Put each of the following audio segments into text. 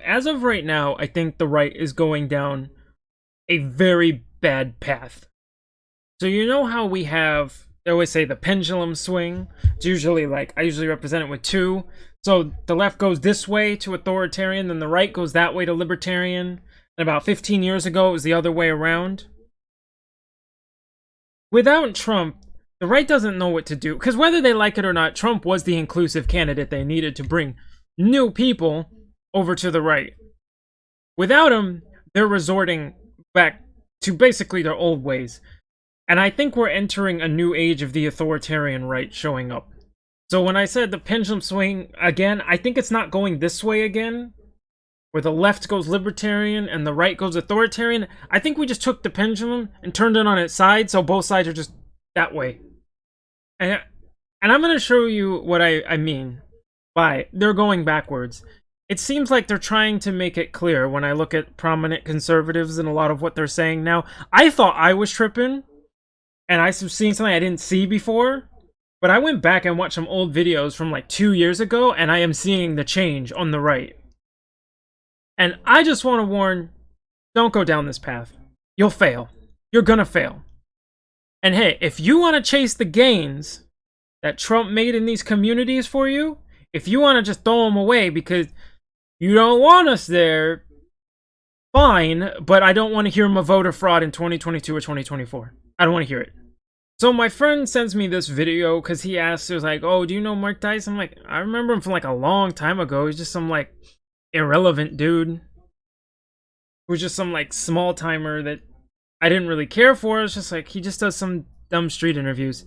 As of right now, I think the right is going down a very bad path. So you know how they always say the pendulum swing? It's usually I usually represent it with two. So the left goes this way to authoritarian, then the right goes that way to libertarian. And about 15 years ago, it was the other way around. Without Trump, the right doesn't know what to do. Because whether they like it or not, Trump was the inclusive candidate they needed to bring new people over to the right. Without him, they're resorting back to basically their old ways. And I think we're entering a new age of the authoritarian right showing up. So when I said the pendulum swing again, I think it's not going this way again, where the left goes libertarian and the right goes authoritarian. I think we just took the pendulum and turned it on its side, so both sides are just that way. And I'm going to show you what I mean by they're going backwards. It seems like they're trying to make it clear when I look at prominent conservatives and a lot of what they're saying now. I thought I was tripping, and I've seen something I didn't see before. But I went back and watched some old videos from 2 years ago, and I am seeing the change on the right. And I just want to warn, don't go down this path. You'll fail. You're gonna fail. And hey, if you want to chase the gains that Trump made in these communities for you, if you want to just throw them away because you don't want us there, fine, but I don't want to hear him a voter fraud in 2022 or 2024. I don't want to hear it. So my friend sends me this video because he asked, he was like, oh, do you know Mark Dice? I'm like, I remember him from a long time ago. He's just some irrelevant dude. Who's just some small timer that I didn't really care for. It's just he just does some dumb street interviews.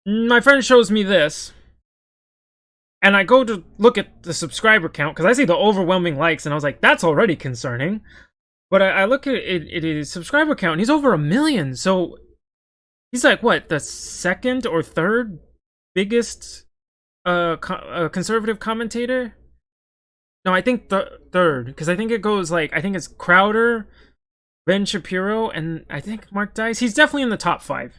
My friend shows me this. And I go to look at the subscriber count because I see the overwhelming likes and I was like, that's already concerning. But I look at it his subscriber count and he's over 1 million. So he's what, the second or third biggest conservative commentator? No, I think the third, because I think it goes I think it's Crowder, Ben Shapiro, and I think Mark Dice. He's definitely in the top 5.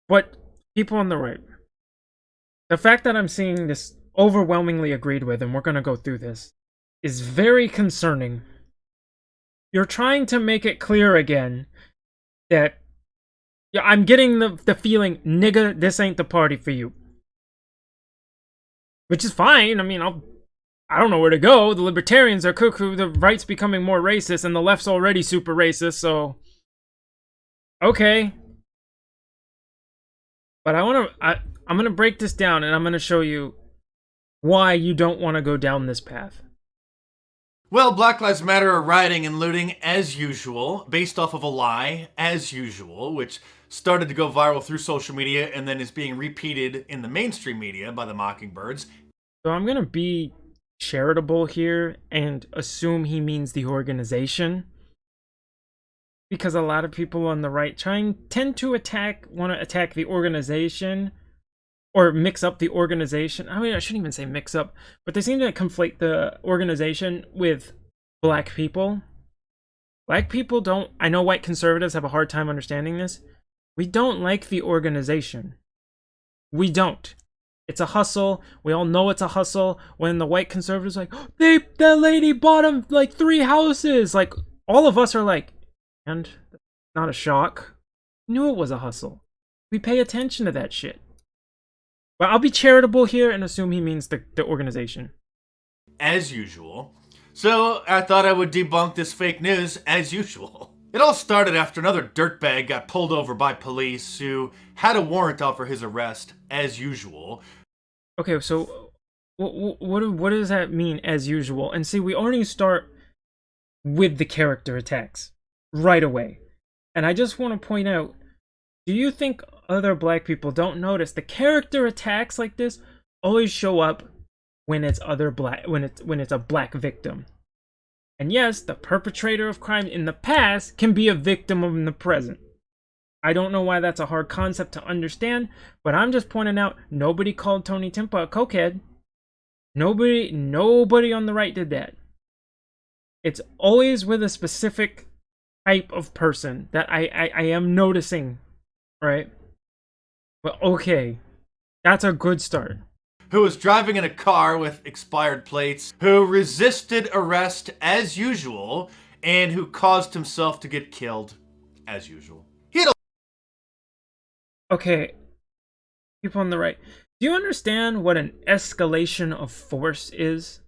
But people on the right, the fact that I'm seeing this overwhelmingly agreed with, and we're going to go through this, is very concerning. You're trying to make it clear again that I'm getting the feeling, nigga, this ain't the party for you. Which is fine. I mean, I don't know where to go. The libertarians are cuckoo, the right's becoming more racist, and the left's already super racist, so okay. But I'm gonna break this down and I'm gonna show you why you don't want to go down this path. Well, Black Lives Matter are rioting and looting as usual, based off of a lie, as usual, which started to go viral through social media and then is being repeated in the mainstream media by the Mockingbirds. So I'm gonna be charitable here and assume he means the organization, because a lot of people on the right tend to want to attack the organization or mix up the organization. I mean, I shouldn't even say mix up, but they seem to conflate the organization with black people. Black people don't, I know white conservatives have a hard time understanding this. We don't like the organization. We don't. It's a hustle. We all know it's a hustle. When the white conservatives are that lady bought him 3 houses. All of us are and not a shock. Knew it was a hustle. We pay attention to that shit. But I'll be charitable here and assume he means the organization. As usual. So I thought I would debunk this fake news as usual. It all started after another dirtbag got pulled over by police who had a warrant out for his arrest, as usual. Okay, so what does that mean, as usual? And see, we already start with the character attacks right away. And I just want to point out, do you think other black people don't notice the character attacks like this always show up when it's when it's a black victim? And yes, the perpetrator of crime in the past can be a victim in the present. I don't know why that's a hard concept to understand, but I'm just pointing out nobody called Tony Timpa a cokehead. Nobody on the right did that. It's always with a specific type of person that I am noticing, right? But okay, that's a good start. who was driving in a car with expired plates, who resisted arrest as usual, and who caused himself to get killed as usual. He had a Okay, people on the right. Do you understand what an escalation of force is?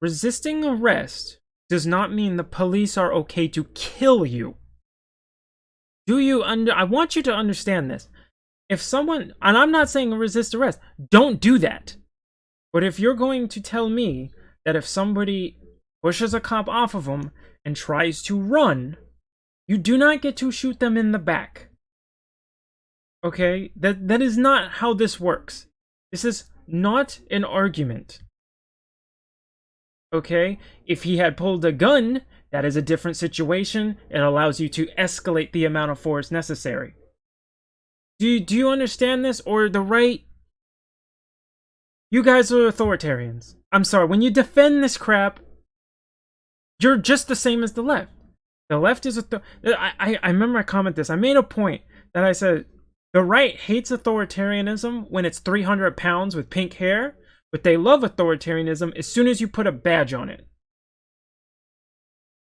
Resisting arrest does not mean the police are okay to kill you. I want you to understand this. If someone, and I'm not saying resist arrest, don't do that. But if you're going to tell me that if somebody pushes a cop off of them and tries to run, you do not get to shoot them in the back. Okay? That is not how this works. This is not an argument. Okay? If he had pulled a gun, that is a different situation. It allows you to escalate the amount of force necessary. Do you understand this? Or the right? You guys are authoritarians. I'm sorry, when you defend this crap, you're just the same as the left. The left is I remember I commented this. I made a point that I said, the right hates authoritarianism when it's 300 pounds with pink hair, but they love authoritarianism as soon as you put a badge on it.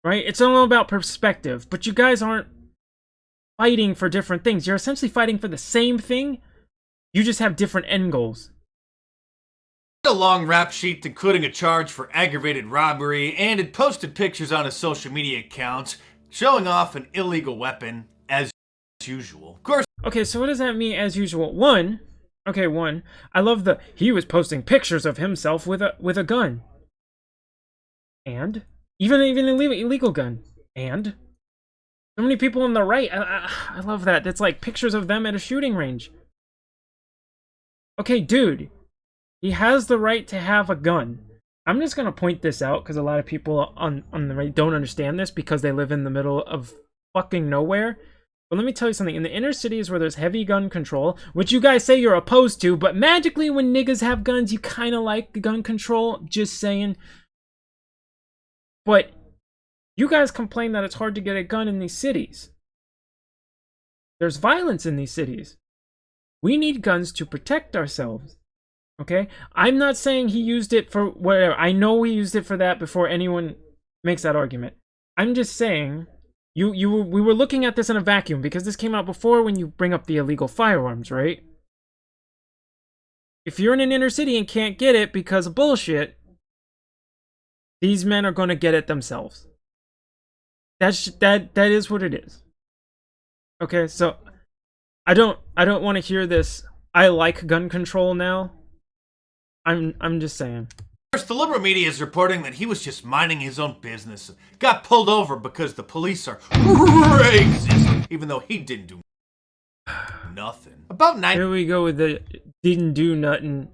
Right? It's all about perspective, but you guys aren't fighting for different things. You're essentially fighting for the same thing. You just have different end goals. A long rap sheet including a charge for aggravated robbery, and had posted pictures on his social media accounts showing off an illegal weapon as usual. Of course. Okay, so what does that mean as usual? One, I love he was posting pictures of himself with a gun. And even an illegal gun. And so many people on the right, I love that. It's like pictures of them at a shooting range. Okay, dude. He has the right to have a gun. I'm just going to point this out because a lot of people on the right don't understand this because they live in the middle of fucking nowhere. But let me tell you something. In the inner cities where there's heavy gun control, which you guys say you're opposed to, but magically when niggas have guns, you kind of like the gun control. Just saying. But you guys complain that it's hard to get a gun in these cities. There's violence in these cities. We need guns to protect ourselves. Okay? I'm not saying he used it for whatever. I know he used it for that before anyone makes that argument. I'm just saying, we were looking at this in a vacuum because this came out before when you bring up the illegal firearms, right? If you're in an inner city and can't get it because of bullshit, these men are going to get it themselves. That is what it is. Okay, so I don't want to hear this. I like gun control now. I'm just saying. First, the liberal media is reporting that he was just minding his own business, got pulled over because the police are racist, even though he didn't do nothing. About 9. Here we go with the didn't do nothing.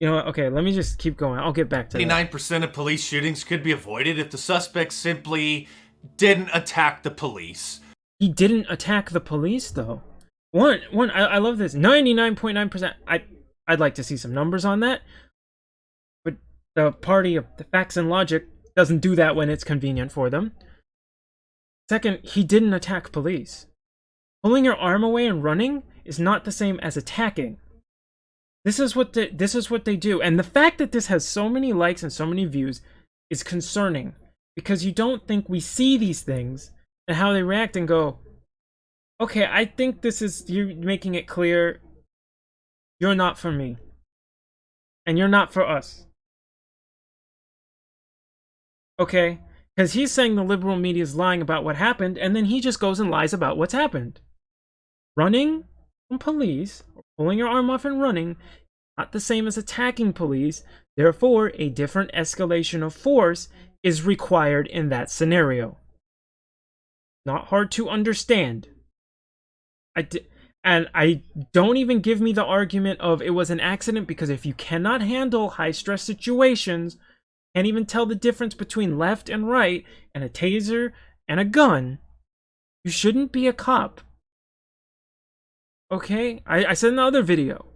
You know what? Okay, let me just keep going. I'll get back to that. 99% of police shootings could be avoided if the suspect simply didn't attack the police. He didn't attack the police, though. I love this. 99.9%. I'd like to see some numbers on that. But the party of the facts and logic doesn't do that when it's convenient for them. Second, he didn't attack police. Pulling your arm away and running is not the same as attacking. This is what they do. And the fact that this has so many likes and so many views is concerning. Because you don't think we see these things and how they react and go, okay, I think you're making it clear you're not for me. And you're not for us. Okay? Because he's saying the liberal media is lying about what happened, and then he just goes and lies about what's happened. Running from police, or pulling your arm off and running, not the same as attacking police. Therefore, a different escalation of force is required in that scenario. Not hard to understand. And I don't even give me the argument of it was an accident, because if you cannot handle high stress situations, can't even tell the difference between left and right, and a taser and a gun, you shouldn't be a cop. Okay? I said in the other video,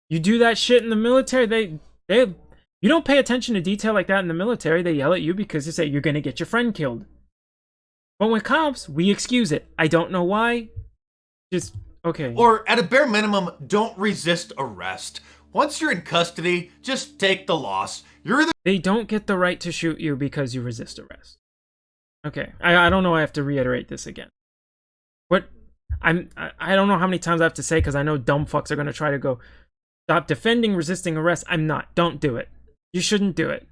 you do that shit in the military, you don't pay attention to detail like that in the military. They yell at you because they say you're gonna get your friend killed. But with cops, we excuse it. I don't know why. Just okay. Or at a bare minimum, don't resist arrest. Once you're in custody, just take the loss. You're either They don't get the right to shoot you because you resist arrest. Okay, I don't know. I have to reiterate this again. What I don't know how many times I have to say, because I know dumb fucks are gonna try to go stop defending resisting arrest. I'm not. Don't do it. You shouldn't do it.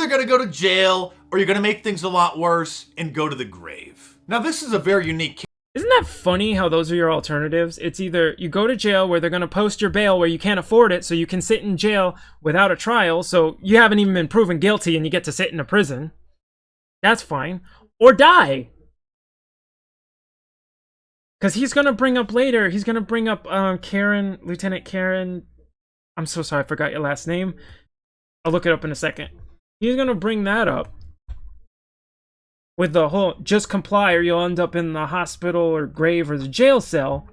either going to go to jail or you're going to make things a lot worse and go to the grave. Now, this is a very unique case. Isn't that funny how those are your alternatives? It's either you go to jail where they're going to post your bail where you can't afford it, so you can sit in jail without a trial, so you haven't even been proven guilty and you get to sit in a prison. That's fine. Or die. Because he's going to bring up later, he's going to bring up Karen, Lieutenant Karen. I'm so sorry, I forgot your last name. I'll look it up in a second. He's going to bring that up. With the whole, just comply or you'll end up in the hospital or grave or the jail cell.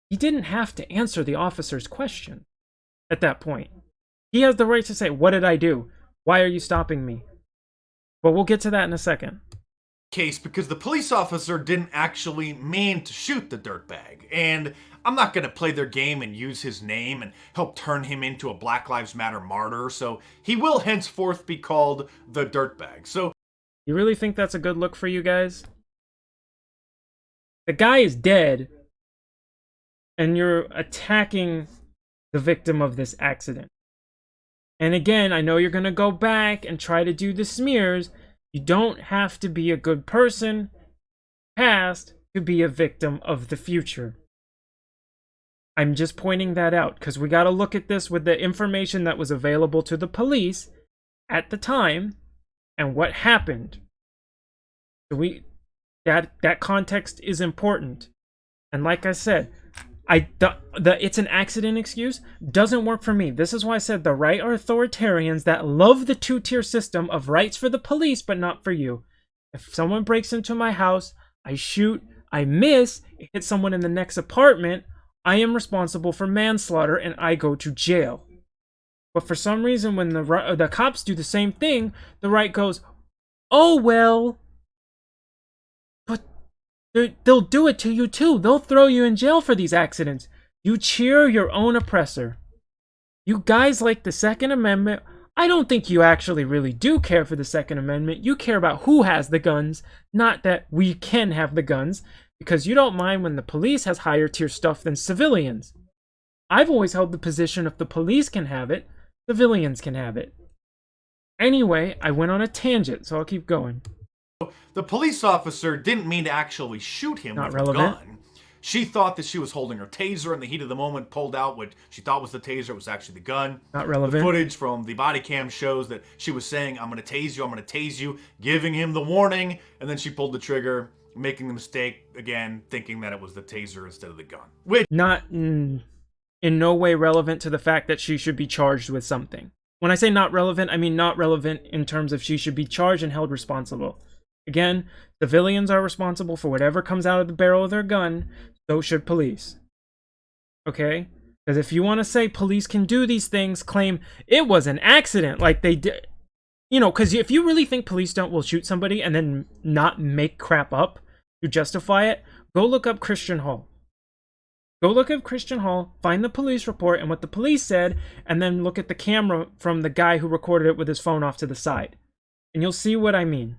He didn't have to answer the officer's question at that point. He has the right to say, what did I do? Why are you stopping me? But we'll get to that in a second. Case because the police officer didn't actually mean to shoot the dirtbag. And I'm not going to play their game and use his name and help turn him into a Black Lives Matter martyr. So he will henceforth be called the dirtbag. So you really think that's a good look for you guys? The guy is dead, and you're attacking the victim of this accident. And again, I know you're going to go back and try to do the smears. You don't have to be a good person past to be a victim of the future. I'm just pointing that out because we got to look at this with the information that was available to the police at the time. And what happened. That context is important. And like I said, it's an accident excuse doesn't work for me. This is why I said the right are authoritarians that love the two-tier system of rights for the police, but not for you. If someone breaks into my house, I shoot, I miss, it hits someone in the next apartment, I am responsible for manslaughter and I go to jail. But for some reason, when the cops do the same thing, the right goes, oh, well, but they'll do it to you too. They'll throw you in jail for these accidents. You cheer your own oppressor. You guys like the Second Amendment. I don't think you actually really do care for the Second Amendment. You care about who has the guns, not that we can have the guns, because you don't mind when the police has higher tier stuff than civilians. I've always held the position if the police can have it, civilians can have it. Anyway, I went on a tangent, so I'll keep going. the police officer didn't mean to actually shoot him with a gun. She thought that she was holding her taser in the heat of the moment, pulled out what she thought was the taser. It was actually the gun. Not relevant. The footage from the body cam shows that she was saying, I'm going to tase you, I'm going to tase you, giving him the warning, and then she pulled the trigger, making the mistake again, thinking that it was the taser instead of the gun. Which not in no way relevant to the fact that she should be charged with something. When I say not relevant, I mean not relevant in terms of she should be charged and held responsible. Again, civilians are responsible for whatever comes out of the barrel of their gun, so should police. Okay? Because if you want to say police can do these things, claim it was an accident, like they did. You know, because if you really think police will shoot somebody and then not make crap up to justify it, go look up Christian Hall. Go look up Christian Hall, find the police report and what the police said, and then look at the camera from the guy who recorded it with his phone off to the side. And you'll see what I mean.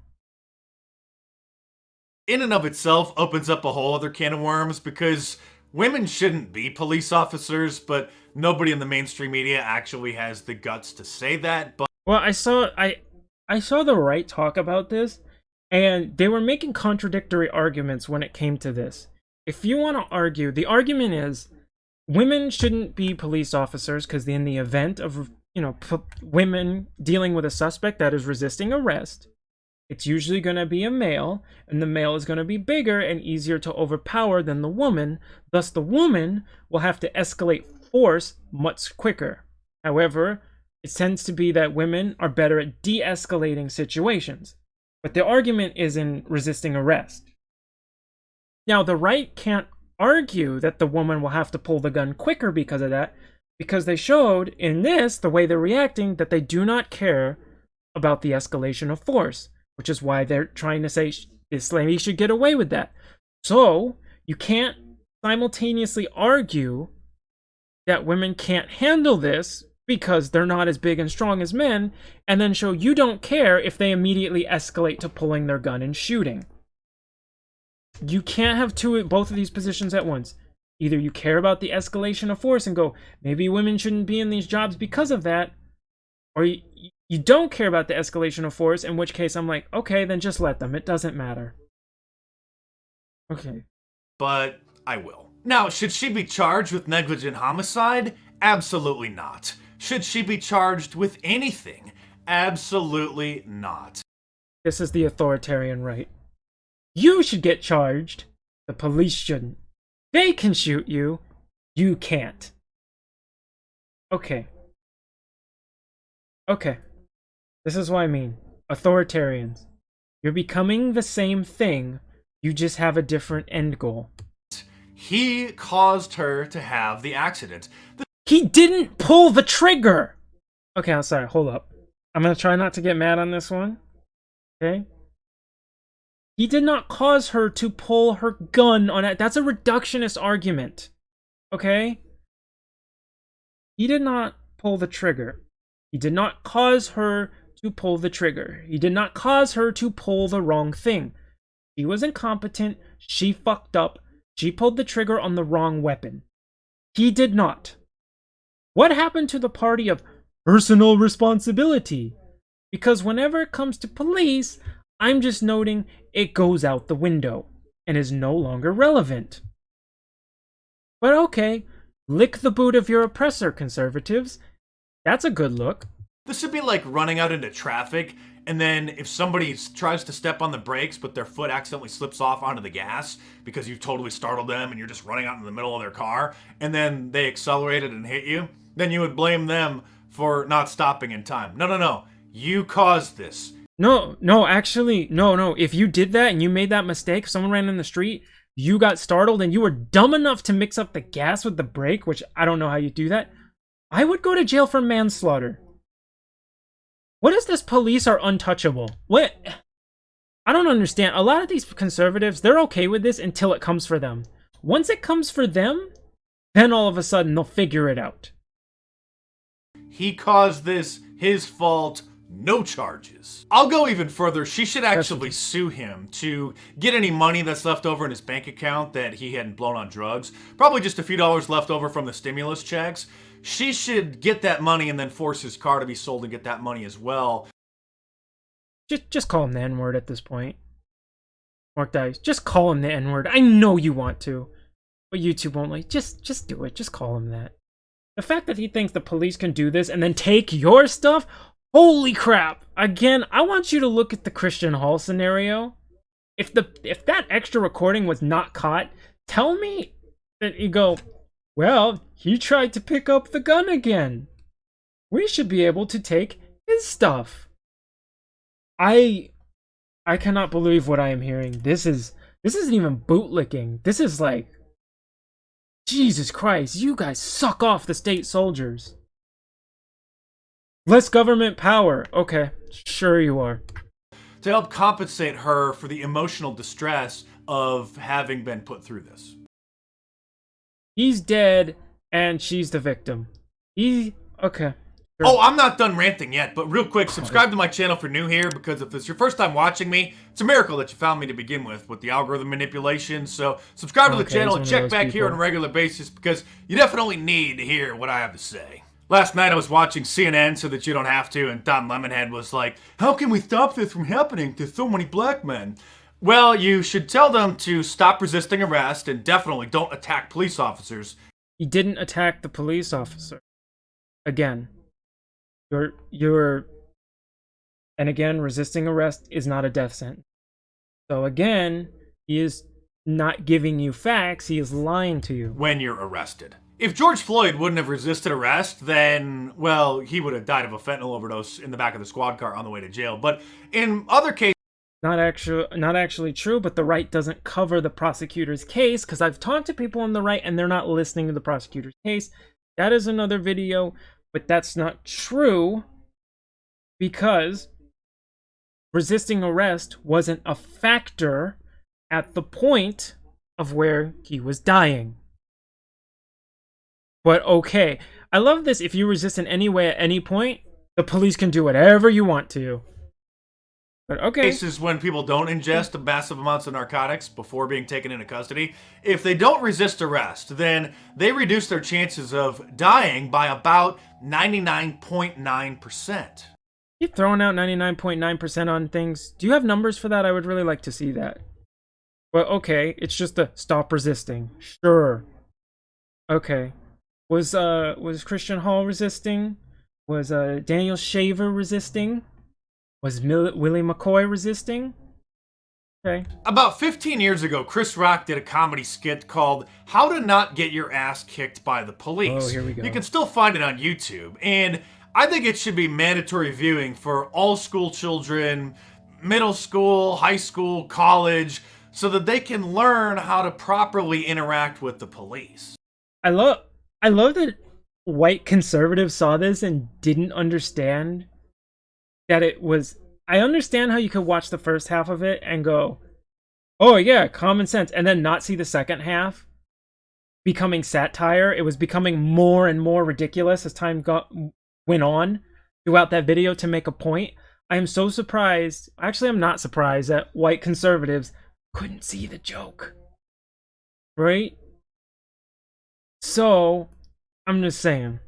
in and of itself opens up a whole other can of worms, because women shouldn't be police officers, but nobody in the mainstream media actually has the guts to say that. But well, I saw the Wright talk about this, and they were making contradictory arguments when it came to this. If you want to argue, the argument is women shouldn't be police officers because in the event of, women dealing with a suspect that is resisting arrest, it's usually going to be a male, and the male is going to be bigger and easier to overpower than the woman. Thus, the woman will have to escalate force much quicker. However, it tends to be that women are better at de-escalating situations. But the argument is in resisting arrest. Now, the right can't argue that the woman will have to pull the gun quicker because of that, because they showed in this, the way they're reacting, that they do not care about the escalation of force, which is why they're trying to say this lady should get away with that. So, you can't simultaneously argue that women can't handle this because they're not as big and strong as men, and then show you don't care if they immediately escalate to pulling their gun and shooting. You can't have both of these positions at once. Either you care about the escalation of force and go, maybe women shouldn't be in these jobs because of that, or you don't care about the escalation of force, in which case I'm like, okay, then just let them. It doesn't matter. Okay. But I will. Now, should she be charged with negligent homicide? Absolutely not. Should she be charged with anything? Absolutely not. This is the authoritarian right. You should get charged. The police shouldn't. They can shoot you. You can't. Okay. Okay. This is what I mean. Authoritarians. You're becoming the same thing. You just have a different end goal. He caused her to have the accident. He didn't pull the trigger! Okay, I'm sorry. Hold up. I'm gonna try not to get mad on this one. Okay? He did not cause her to pull her gun on it. That's a reductionist argument. Okay? He did not pull the trigger. He did not cause her to pull the trigger. He did not cause her to pull the wrong thing. She was incompetent. She fucked up. She pulled the trigger on the wrong weapon. He did not. What happened to the party of personal responsibility? Because whenever it comes to police, I'm just noting it goes out the window and is no longer relevant. But okay, lick the boot of your oppressor, conservatives. That's a good look. This would be like running out into traffic, and then if somebody tries to step on the brakes but their foot accidentally slips off onto the gas because you totally startled them and you're just running out in the middle of their car, and then they accelerated and hit you, then you would blame them for not stopping in time. No. You caused this. No, actually, no. If you did that and you made that mistake, someone ran in the street, you got startled and you were dumb enough to mix up the gas with the brake, which I don't know how you do that, I would go to jail for manslaughter. What is this police are untouchable? What? I don't understand. A lot of these conservatives, they're okay with this until it comes for them. Once it comes for them, then all of a sudden they'll figure it out. He caused this, his fault, no charges. I'll go even further. She should actually sue him to get any money that's left over in his bank account that he hadn't blown on drugs. Probably just a few dollars left over from the stimulus checks. She should get that money and then force his car to be sold and get that money as well. Just call him the N-word at this point. Mark Dice, just call him the N-word. I know you want to, but YouTube won't like. Just do it. Just call him that. The fact that he thinks the police can do this and then take your stuff, holy crap! Again, I want you to look at the Christian Hall scenario. If that extra recording was not caught, tell me that you go, well, he tried to pick up the gun again. We should be able to take his stuff. I cannot believe what I am hearing. This isn't even bootlicking. This is like, Jesus Christ, you guys suck off the state soldiers. Less government power. Okay, sure you are. To help compensate her for the emotional distress of having been put through this. He's dead, and she's the victim. Okay. Sure. Oh, I'm not done ranting yet, but real quick, subscribe to my channel if you're new here, because if this is your first time watching me, it's a miracle that you found me to begin with the algorithm manipulation. So subscribe to the channel and check back here on a regular basis, because you definitely need to hear what I have to say. Last night I was watching CNN so that you don't have to, and Tom Lemonhead was like, how can we stop this from happening to so many black men? Well, you should tell them to stop resisting arrest and definitely don't attack police officers. He didn't attack the police officer. Again. And again, resisting arrest is not a death sentence. So again, he is not giving you facts, he is lying to you. When you're arrested. If George Floyd wouldn't have resisted arrest, then, well, he would have died of a fentanyl overdose in the back of the squad car on the way to jail. But in other cases... Not actually true, but the right doesn't cover the prosecutor's case, because I've talked to people on the right and they're not listening to the prosecutor's case. That is another video, but that's not true, because resisting arrest wasn't a factor at the point of where he was dying. But okay. I love this. If you resist in any way at any point, the police can do whatever you want to you. But okay. Cases when people don't ingest massive amounts of narcotics before being taken into custody, if they don't resist arrest, then they reduce their chances of dying by about 99.9%. You throwing out 99.9% on things. Do you have numbers for that? I would really like to see that. Well, okay, it's just a stop resisting. Sure. Okay. Was Christian Hall resisting? Was Daniel Shaver resisting? Was Willie McCoy resisting? Okay. About 15 years ago, Chris Rock did a comedy skit called How to Not Get Your Ass Kicked by the Police. Oh, here we go. You can still find it on YouTube. And I think it should be mandatory viewing for all school children, middle school, high school, college, so that they can learn how to properly interact with the police. I love that white conservatives saw this and didn't understand that it was... I understand how you could watch the first half of it and go, oh yeah, common sense, and then not see the second half becoming satire. It was becoming more and more ridiculous as time went on throughout that video to make a point. I am so surprised. Actually, I'm not surprised that white conservatives couldn't see the joke. Right? So, I'm just saying.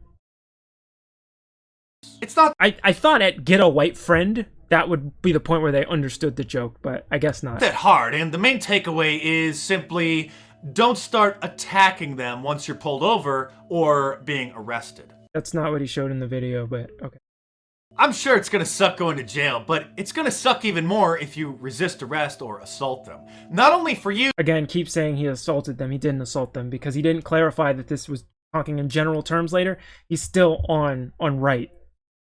It's not I thought at Get a White Friend, that would be the point where they understood the joke, but I guess not. that hard, and the main takeaway is simply don't start attacking them once you're pulled over or being arrested. That's not what he showed in the video, but okay. I'm sure it's gonna suck going to jail, but it's gonna suck even more if you resist arrest or assault them. Not only for you, Again, keep saying he assaulted them. He didn't assault them because he didn't clarify that this was talking in general terms later. He's still on Wright.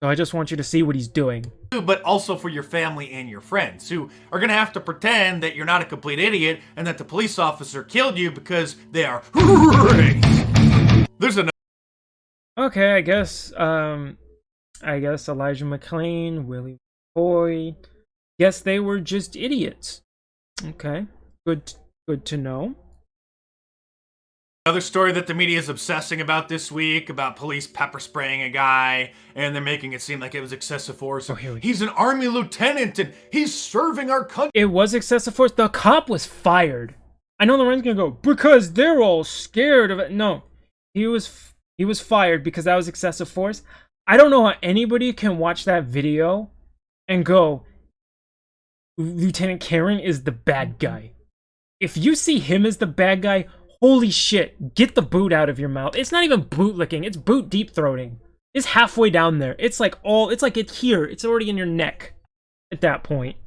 So I just want you to see what he's doing. but also for your family and your friends, who are gonna have to pretend that you're not a complete idiot and that the police officer killed you because they are. There's another. Okay, I guess Elijah McClain, Willie McCoy. Guess they were just idiots. Okay, good to know. Another story that the media is obsessing about this week, about police pepper spraying a guy, and they're making it seem like it was excessive force. Oh, here we go. He's an army lieutenant, and he's serving our country. It was excessive force. The cop was fired. I know Loren's gonna go, because they're all scared of it. No, he was fired because that was excessive force. I don't know how anybody can watch that video and go, Lieutenant Karen is the bad guy. If you see him as the bad guy, holy shit, get the boot out of your mouth. It's not even bootlicking, it's boot deep throating. It's halfway down there. It's like it's here. It's already in your neck at that point.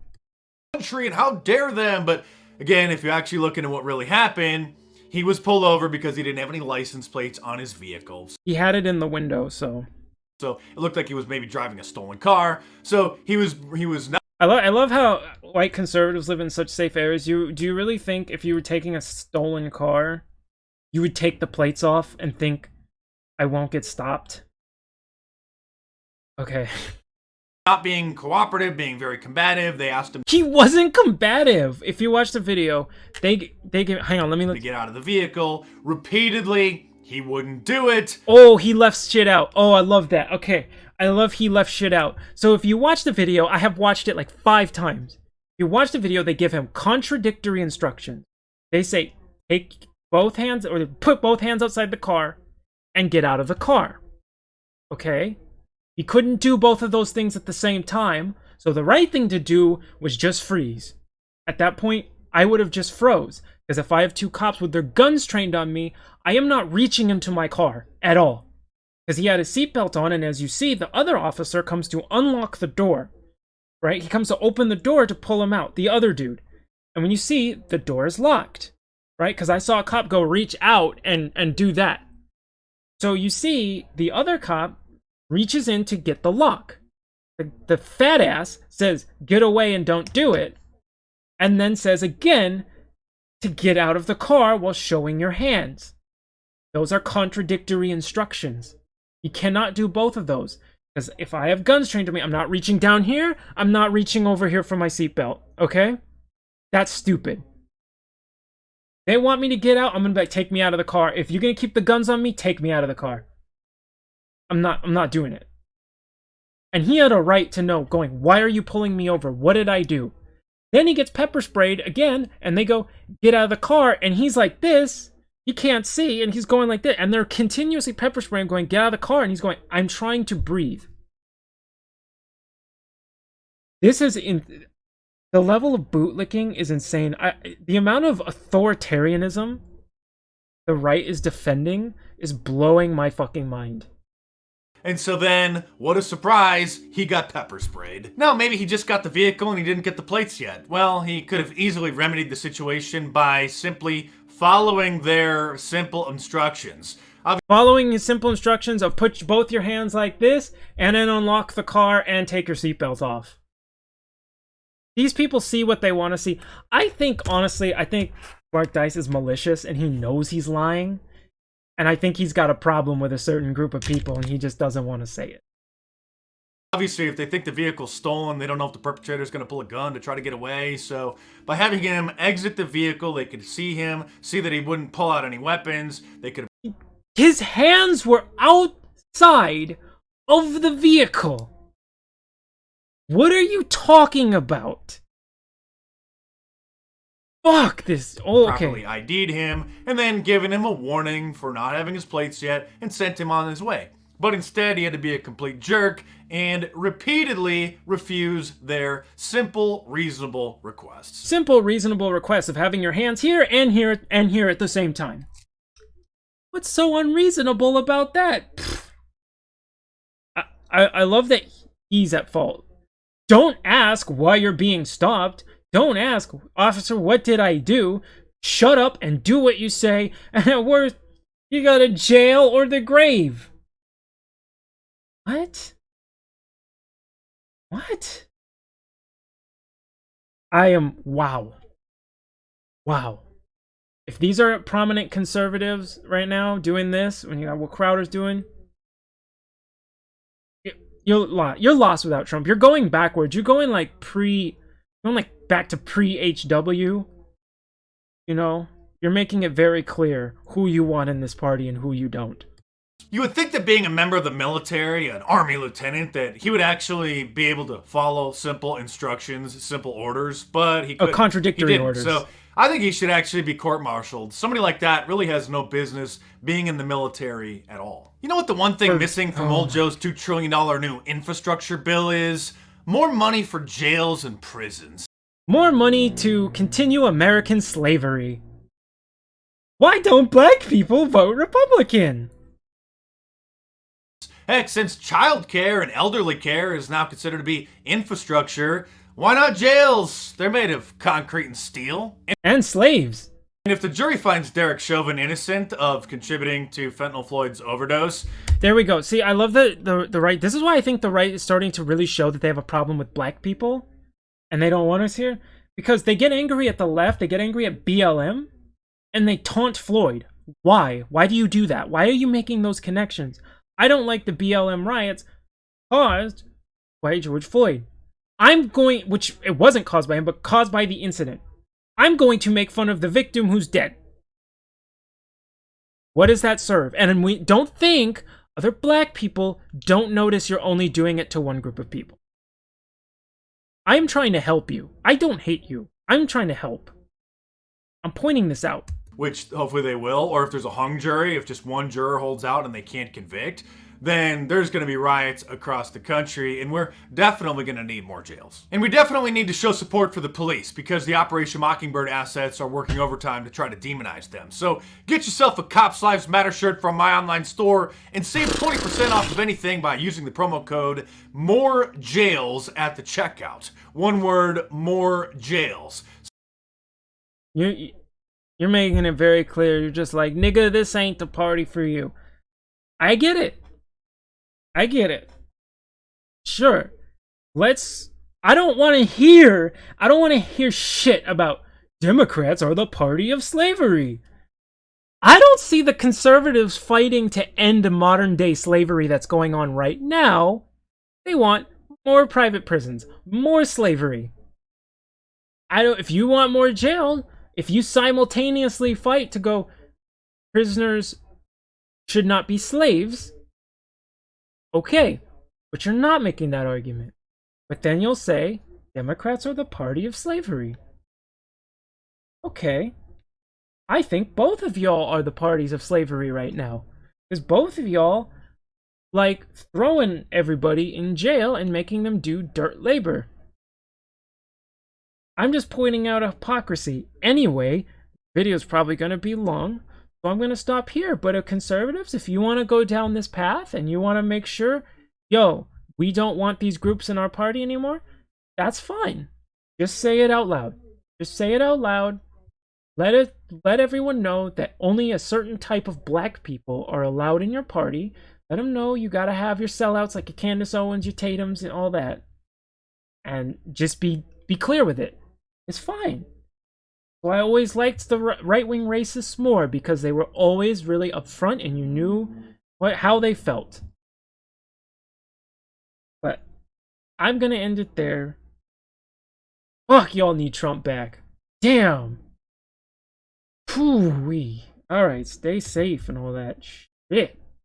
Country, and how dare them? But again, if you actually look into what really happened, he was pulled over because he didn't have any license plates on his vehicle. He had it in the window, so it looked like he was maybe driving a stolen car. So he was not. I love how white conservatives live in such safe areas. Do you really think if you were taking a stolen car, you would take the plates off and think, I won't get stopped? Okay. Not being cooperative, being very combative. They asked him. He wasn't combative. If you watch the video, they give. Hang on, let me to get out of the vehicle repeatedly. He wouldn't do it. Oh, he left shit out. Oh, I love that. Okay. I love he left shit out. So if you watch the video, I have watched it like 5 times. If you watch the video, they give him contradictory instructions. They say, take both hands, or put both hands outside the car and get out of the car. Okay? He couldn't do both of those things at the same time, so the right thing to do was just freeze. At that point, I would have just froze, because if I have 2 cops with their guns trained on me, I am not reaching into my car at all. Because he had his seatbelt on, and as you see, the other officer comes to unlock the door. Right? He comes to open the door to pull him out, the other dude. And when you see, the door is locked. Right? Because I saw a cop go reach out and do that. So you see, the other cop reaches in to get the lock. The fat ass says, get away and don't do it. And then says again, to get out of the car while showing your hands. Those are contradictory instructions. You cannot do both of those. Because if I have guns trained to me, I'm not reaching down here, I'm not reaching over here for my seatbelt. Okay? That's stupid. They want me to get out, I'm gonna be like, take me out of the car. If you're gonna keep the guns on me, take me out of the car. I'm not doing it. And he had a right to know, going, why are you pulling me over? What did I do? Then he gets pepper sprayed again, and they go, get out of the car, and he's like this. He can't see, and he's going like this. And they're continuously pepper spraying, going, get out of the car, and he's going, I'm trying to breathe. This is in the level of bootlicking is insane. The amount of authoritarianism the right is defending is blowing my fucking mind. And so then, what a surprise, he got pepper sprayed. Now, maybe he just got the vehicle and he didn't get the plates yet. Well, he could have easily remedied the situation by simply following their simple instructions. Following his simple instructions of put both your hands like this, and then unlock the car and take your seatbelts off. These people see what they want to see. Honestly, I think Mark Dice is malicious and he knows he's lying. And I think he's got a problem with a certain group of people and he just doesn't want to say it. Obviously, if they think the vehicle's stolen, they don't know if the perpetrator's going to pull a gun to try to get away. So by having him exit the vehicle, they could see him, see that he wouldn't pull out any weapons. They could. His hands were outside of the vehicle. What are you talking about? Fuck this. Oh, okay. Properly ID'd him and then given him a warning for not having his plates yet and sent him on his way. But instead, he had to be a complete jerk and repeatedly refuse their simple, reasonable requests. Simple, reasonable requests of having your hands here and here and here at the same time. What's so unreasonable about that? I love that he's at fault. Don't ask why you're being stopped. Don't ask, officer, what did I do? Shut up and do what you say, and at worst, you go to jail or the grave. What? What? Wow. Wow. If these are prominent conservatives right now doing this, when you got what Crowder's doing, you're lost without Trump. You're going backwards. You're going like back to pre-HW. You know, you're making it very clear who you want in this party and who you don't. You would think that being a member of the military, an army lieutenant, that he would actually be able to follow simple instructions, simple orders, but he couldn't. Contradictory orders. So I think he should actually be court-martialed. Somebody like that really has no business being in the military at all. You know what the one thing missing from old Joe's $2 trillion new infrastructure bill is? More money for jails and prisons. More money to continue American slavery. Why don't black people vote Republican? Heck, since child care and elderly care is now considered to be infrastructure, why not jails? They're made of concrete and steel. And slaves. And if the jury finds Derek Chauvin innocent of contributing to Fentanyl Floyd's overdose... There we go. See, I love the right. This is why I think the right is starting to really show that they have a problem with black people. And they don't want us here. Because they get angry at the left, they get angry at BLM, and they taunt Floyd. Why? Why do you do that? Why are you making those connections? I don't like the BLM riots caused by George Floyd. Which it wasn't caused by him, but caused by the incident. I'm going to make fun of the victim who's dead. What does that serve? And we don't think other black people don't notice you're only doing it to one group of people. I'm trying to help you. I don't hate you. I'm trying to help. I'm pointing this out. Which hopefully they will, or if there's a hung jury, if just one juror holds out and they can't convict, then there's going to be riots across the country, and we're definitely going to need more jails. And we definitely need to show support for the police, because the Operation Mockingbird assets are working overtime to try to demonize them. So get yourself a Cops Lives Matter shirt from my online store, and save 20% off of anything by using the promo code MOREJAILS at the checkout. One word, more jails. You're making it very clear. You're just like, nigga, this ain't the party for you. I get it. I get it. Sure. I don't want to hear shit about Democrats are the party of slavery. I don't see the conservatives fighting to end modern day slavery that's going on right now. They want more private prisons, more slavery. If you want more jail, if you simultaneously fight to go, prisoners should not be slaves, okay, but you're not making that argument. But then you'll say, Democrats are the party of slavery. Okay. I think both of y'all are the parties of slavery right now. Because both of y'all like throwing everybody in jail and making them do dirt labor. I'm just pointing out hypocrisy. Anyway, the video's probably going to be long, so I'm going to stop here. But conservatives, if you want to go down this path and you want to make sure, yo, we don't want these groups in our party anymore, that's fine. Just say it out loud. Just say it out loud. Let everyone know that only a certain type of black people are allowed in your party. Let them know you gotta have your sellouts like your Candace Owens, your Tatums, and all that. And just be clear with it. It's fine. So I always liked the right-wing racists more because they were always really upfront and you knew how they felt. But I'm gonna end it there. Fuck, y'all need Trump back. Damn. Whew-wee. Alright, stay safe and all that shit.